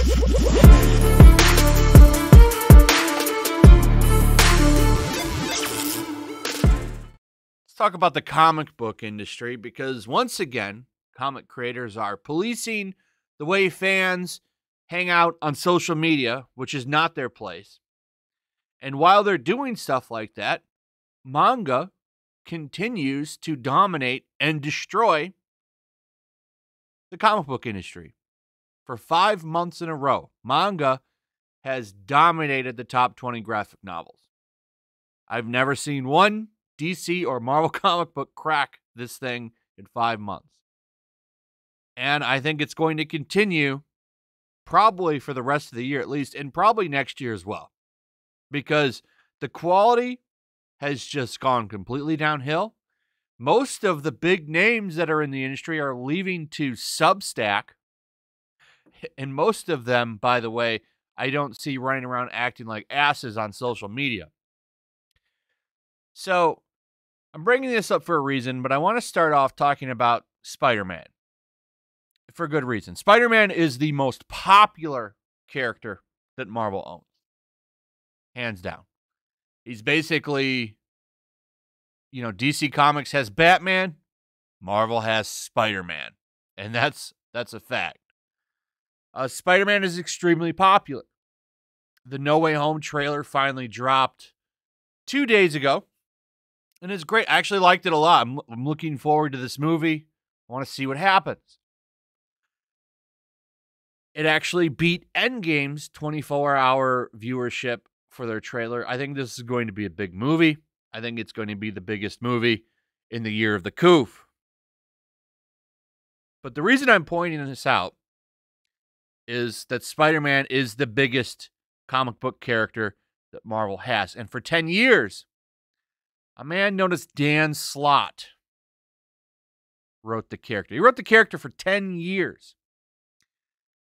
Let's talk about the comic book industry because once again, comic creators are policing the way fans hang out on social media, which is not their place. And while they're doing stuff like that, manga continues to dominate and destroy the comic book industry. For 5 months in a row, manga has dominated the top 20 graphic novels. I've never seen one DC or Marvel comic book crack this thing in 5 months. And I think it's going to continue probably for the rest of the year at least, and probably next year as well. Because the quality has just gone completely downhill. Most of the big names that are in the industry are leaving to Substack. And most of them, by the way, I don't see running around acting like asses on social media. So, I'm bringing this up for a reason, but I want to start off talking about Spider-Man. For good reason. Spider-Man is the most popular character that Marvel owns. Hands down. He's basically, DC Comics has Batman, Marvel has Spider-Man. And that's a fact. Spider-Man is extremely popular. The No Way Home trailer finally dropped 2 days ago. And it's great. I actually liked it a lot. I'm looking forward to this movie. I want to see what happens. It actually beat Endgame's 24-hour viewership for their trailer. I think this is going to be a big movie. I think it's going to be the biggest movie in the year of the Coof. But the reason I'm pointing this out is that Spider-Man is the biggest comic book character that Marvel has. And for 10 years, a man known as Dan Slott wrote the character. He wrote the character for 10 years.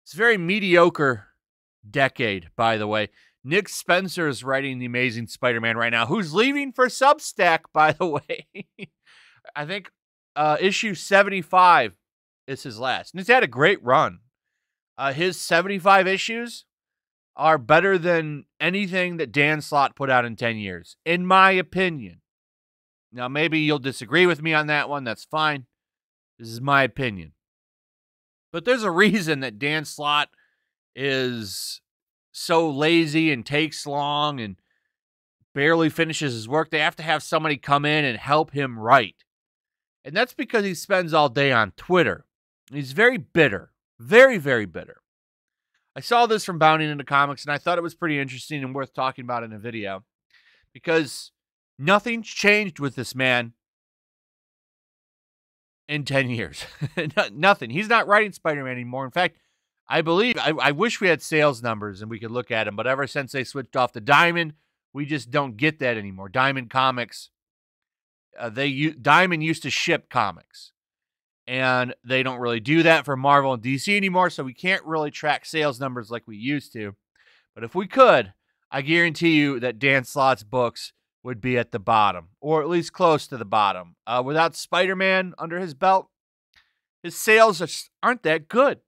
It's a very mediocre decade, by the way. Nick Spencer is writing The Amazing Spider-Man right now, who's leaving for Substack, by the way. I think issue 75 is his last. And he's had a great run. His 75 issues are better than anything that Dan Slott put out in 10 years, in my opinion. Now, maybe you'll disagree with me on that one. That's fine. This is my opinion. But there's a reason that Dan Slott is so lazy and takes long and barely finishes his work. They have to have somebody come in and help him write. And that's because he spends all day on Twitter. He's very bitter. Very, very bitter. I saw this from Bounding Into Comics, and I thought it was pretty interesting and worth talking about in a video. Because nothing's changed with this man in 10 years. Nothing. He's not writing Spider-Man anymore. In fact, I wish we had sales numbers and we could look at them, but ever since they switched off to Diamond, we just don't get that anymore. Diamond Comics, Diamond used to ship comics, and they don't really do that for Marvel and DC anymore, so we can't really track sales numbers like we used to. But if we could, I guarantee you that Dan Slott's books would be at the bottom, or at least close to the bottom. Without Spider-Man under his belt, his sales just aren't that good.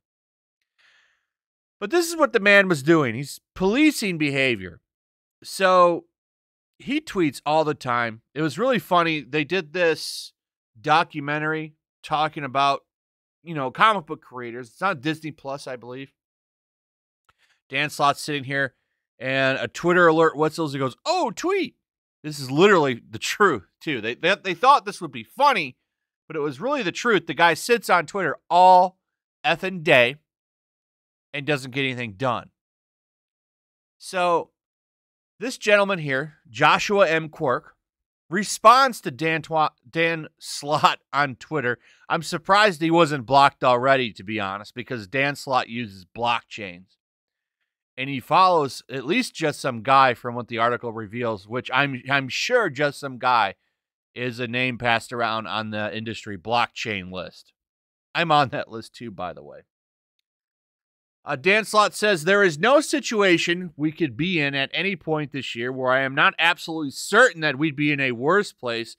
But this is what the man was doing. He's policing behavior. So he tweets all the time. It was really funny. They did this documentary talking about, comic book creators. It's on Disney Plus, I believe. Dan Slott's sitting here, and a Twitter alert whistles. He goes, "Oh, tweet." This is literally the truth, too. They thought this would be funny, but it was really the truth. The guy sits on Twitter all effing day and doesn't get anything done. So this gentleman here, Joshua M. Quirk, responds to Dan Slott on Twitter. I'm surprised he wasn't blocked already, to be honest, because Dan Slott uses blockchains. And he follows at least Just Some Guy from what the article reveals, which I'm sure Just Some Guy is a name passed around on the industry blockchain list. I'm on that list too, by the way. Dan Slott says, "There is no situation we could be in at any point this year where I am not absolutely certain that we'd be in a worse place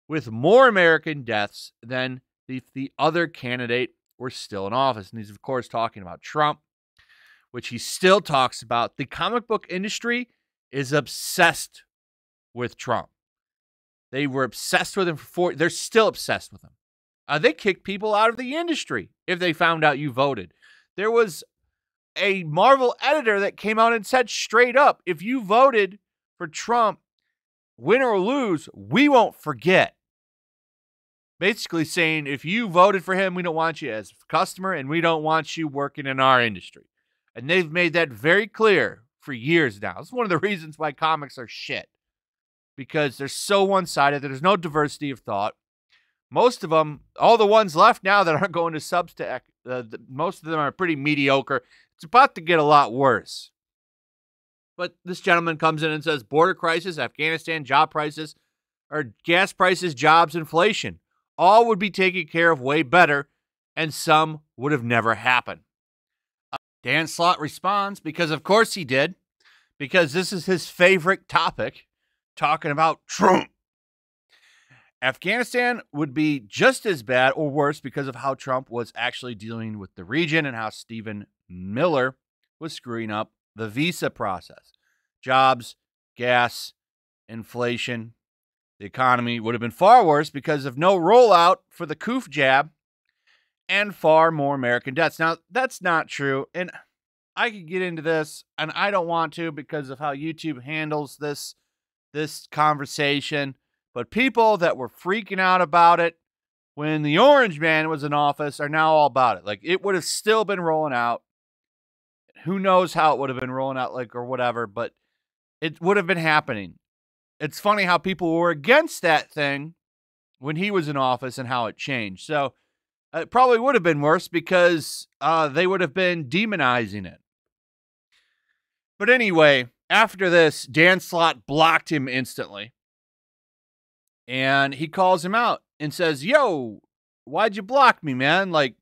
with more American deaths than if the other candidate were still in office." And he's, of course, talking about Trump. which he still talks about, the comic book industry is obsessed with Trump. They were obsessed with him they're still obsessed with him. They kicked people out of the industry if they found out you voted. There was a Marvel editor that came out and said straight up, if you voted for Trump, win or lose, we won't forget. Basically saying, if you voted for him, we don't want you as a customer and we don't want you working in our industry. And they've made that very clear for years now. It's one of the reasons why comics are shit. Because they're so one-sided. There's no diversity of thought. Most of them, all the ones left now that aren't going to Substack, most of them are pretty mediocre. It's about to get a lot worse. But this gentleman comes in and says, border crisis, Afghanistan, job prices, or gas prices, jobs, inflation. All would be taken care of way better, and some would have never happened. Dan Slott responds, because of course he did, because this is his favorite topic, talking about Trump. Afghanistan would be just as bad or worse because of how Trump was actually dealing with the region and how Stephen Miller was screwing up the visa process. Jobs, gas, inflation, the economy would have been far worse because of no rollout for the Koof jab and far more American deaths. Now, that's not true, and I could get into this, and I don't want to because of how YouTube handles this conversation. But people that were freaking out about it when the Orange Man was in office are now all about it. Like, it would have still been rolling out. Who knows how it would have been rolling out, like, or whatever, but it would have been happening. It's funny how people were against that thing when he was in office and how it changed. So it probably would have been worse because they would have been demonizing it. But anyway, after this, Dan Slott blocked him instantly. And he calls him out and says, yo, why'd you block me, man? Like,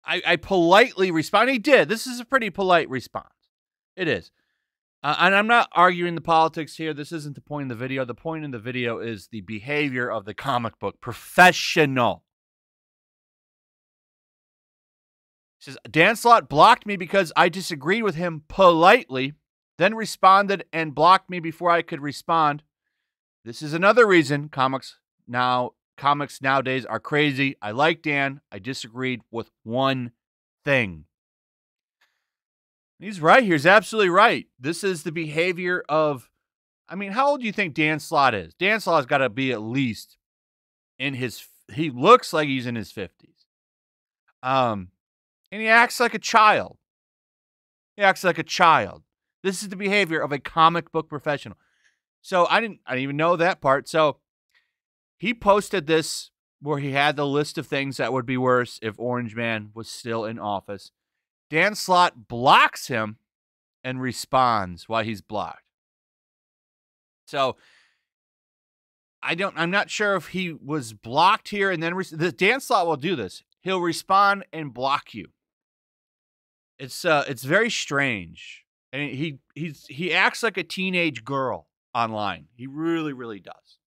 I politely respond. He did. This is a pretty polite response. It is. And I'm not arguing the politics here. This isn't the point of the video. The point in the video is the behavior of the comic book professional. He says, Dan Slott blocked me because I disagreed with him politely, then responded and blocked me before I could respond. This is another reason comics nowadays are crazy. I like Dan. I disagreed with one thing. He's right. He's absolutely right. This is the behavior of, I mean, how old do you think Dan Slott is? Dan Slott's got to be at least he looks like he's in his 50s. And he acts like a child. This is the behavior of a comic book professional. So I didn't even know that part. So he posted this where he had the list of things that would be worse if Orange Man was still in office. Dan Slott blocks him and responds while he's blocked. So I'm not sure if he was blocked here and then Dan Slott will do this. He'll respond and block you. It's very strange. And he acts like a teenage girl online. He really, really does.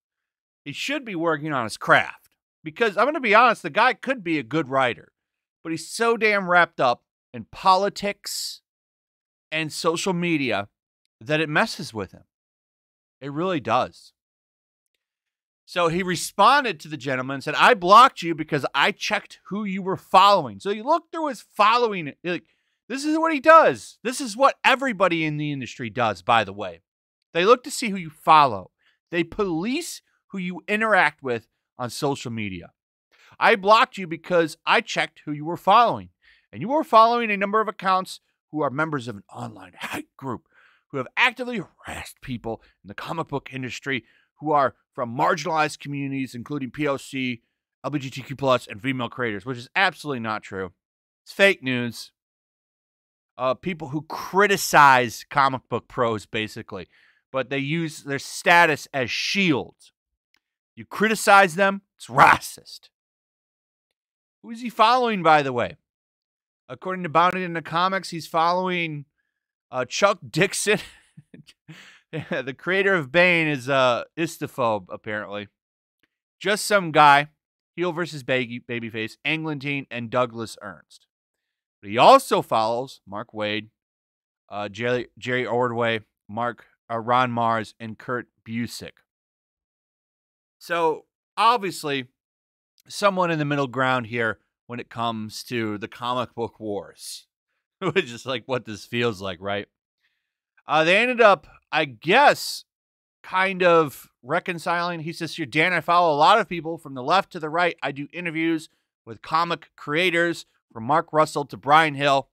He should be working on his craft because I'm going to be honest, the guy could be a good writer, but he's so damn wrapped up in politics and social media that it messes with him. It really does. So he responded to the gentleman and said, I blocked you because I checked who you were following. So you look through his following. Like, this is what he does. This is what everybody in the industry does, by the way. They look to see who you follow. They police who you interact with on social media. I blocked you because I checked who you were following. And you were following a number of accounts who are members of an online hate group who have actively harassed people in the comic book industry who are from marginalized communities, including POC, LGBTQ+, and female creators, which is absolutely not true. It's fake news. People who criticize comic book pros, basically, but they use their status as shields. You criticize them, it's racist. Who is he following, by the way? According to Bounty in the Comics, he's following Chuck Dixon. The creator of Bane is Istaphobe, apparently. Just some guy. Heel versus Babyface, Englentine, and Douglas Ernst. But he also follows Mark Waid, Jerry Ordway, Ron Mars, and Kurt Busiek. So obviously, someone in the middle ground here when it comes to the comic book wars, which is like what this feels like, right? They ended up, I guess, kind of reconciling. He says here, Dan, I follow a lot of people from the left to the right. I do interviews with comic creators from Mark Russell to Brian Hill.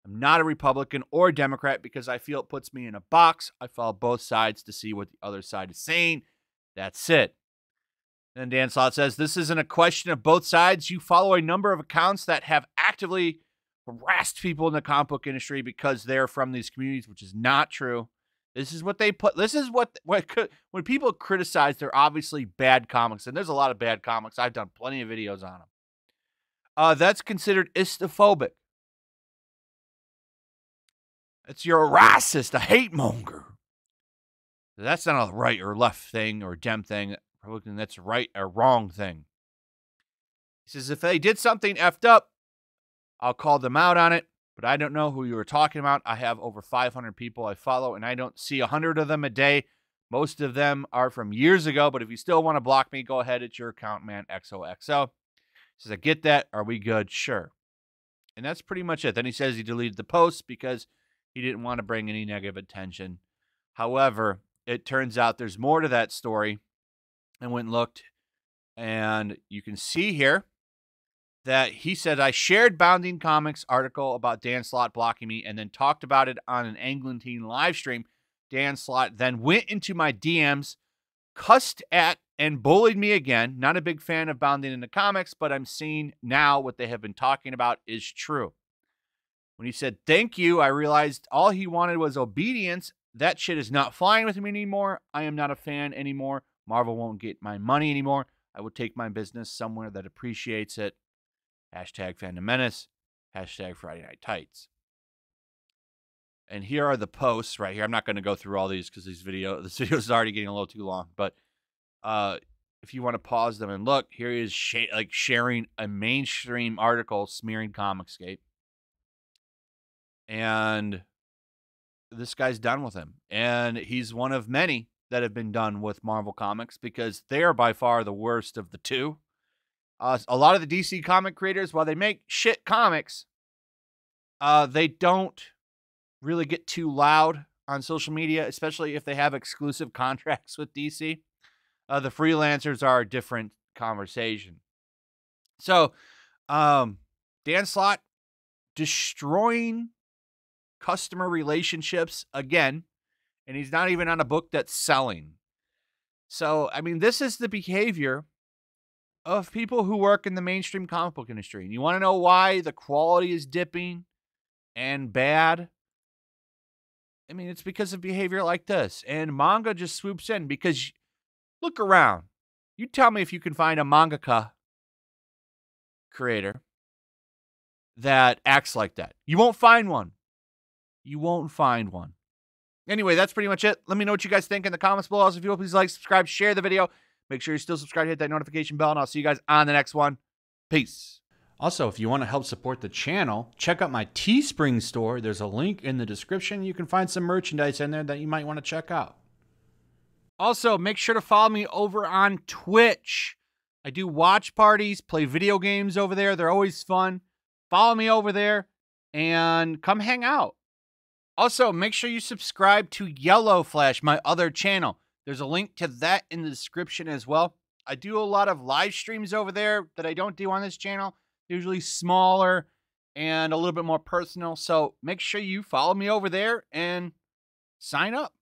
I'm not a Republican or Democrat because I feel it puts me in a box. I follow both sides to see what the other side is saying. That's it. Then Dan Slott says, this isn't a question of both sides. You follow a number of accounts that have actively harassed people in the comic book industry because they're from these communities, which is not true. This is what they put. This is what when people criticize, they're obviously bad comics, and there's a lot of bad comics. I've done plenty of videos on them. That's considered istophobic. You're a racist, a hate monger. That's not a right or left thing or Dem thing. That's a right or wrong thing. He says, if they did something effed up, I'll call them out on it, but I don't know who you were talking about. I have over 500 people I follow, and I don't see 100 of them a day. Most of them are from years ago, but if you still want to block me, go ahead. It's your account, man, XOXO. He says, I get that. Are we good? Sure. And that's pretty much it. Then he says he deleted the post because he didn't want to bring any negative attention. However, it turns out there's more to that story. I went and looked, and you can see here that he said, I shared Bounding Comics article about Dan Slott blocking me and then talked about it on an Anglin live stream. Dan Slott then went into my DMs, cussed at and bullied me again. Not a big fan of Bounding into Comics, but I'm seeing now what they have been talking about is true. When he said, thank you, I realized all he wanted was obedience. That shit is not flying with me anymore. I am not a fan anymore. Marvel won't get my money anymore. I will take my business somewhere that appreciates it. Hashtag Fandom Menace. Hashtag Friday Night Tights. And here are the posts right here. I'm not going to go through all these because this video is already getting a little too long. But if you want to pause them and look, here he is sharing a mainstream article smearing Comicsgate. And this guy's done with him. And he's one of many that have been done with Marvel Comics because they are by far the worst of the two. A lot of the DC comic creators, while they make shit comics, they don't really get too loud on social media, especially if they have exclusive contracts with DC. The freelancers are a different conversation. So, Dan Slott destroying customer relationships again, and he's not even on a book that's selling. So, I mean, this is the behavior of people who work in the mainstream comic book industry. And you want to know why the quality is dipping and bad? I mean, it's because of behavior like this. And manga just swoops in because look around. You tell me if you can find a mangaka creator that acts like that. You won't find one. You won't find one. Anyway, that's pretty much it. Let me know what you guys think in the comments below. Also, if you will, please like, subscribe, share the video. Make sure you're still subscribed, hit that notification bell, and I'll see you guys on the next one. Peace. Also, if you want to help support the channel, check out my Teespring store. There's a link in the description. You can find some merchandise in there that you might want to check out. Also, make sure to follow me over on Twitch. I do watch parties, play video games over there. They're always fun. Follow me over there and come hang out. Also, make sure you subscribe to Yellow Flash, my other channel. There's a link to that in the description as well. I do a lot of live streams over there that I don't do on this channel. Usually smaller and a little bit more personal. So make sure you follow me over there and sign up.